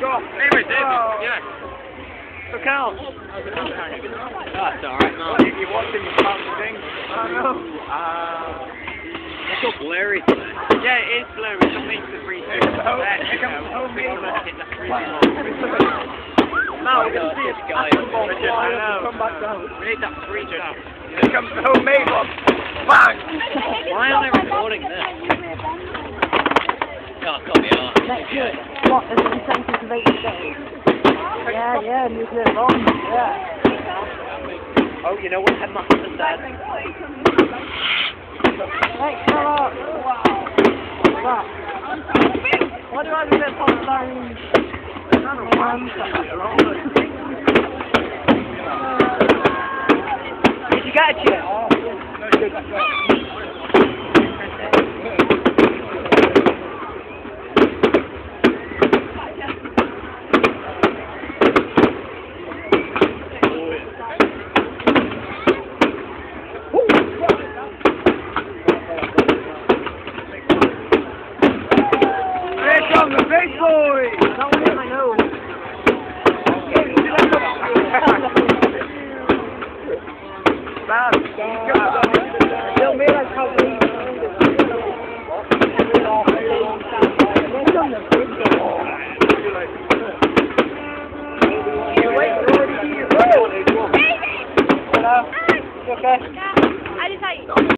drop. Anyway, David, yeah. Look out. That's alright, man. You're watching the fancy thing. I know. It's so blurry. Yeah, it is blurry. It makes the free throw. Here comes the home game. Now we're going to see a basketball fly up. Come back down. We need that free throw. Here comes the homemade one. Bang! Why aren't they recording this? Oh, got me on. That's good. What, as an incentive of 8 days? Yeah, nuclear bomb, yeah. Oh, you know what Headmaster said? Hey, come on! What's that? What do I do with polystyrene? Did you get it? Oh, the big boy! that one hit my nose. Bad. Still me like how we okay.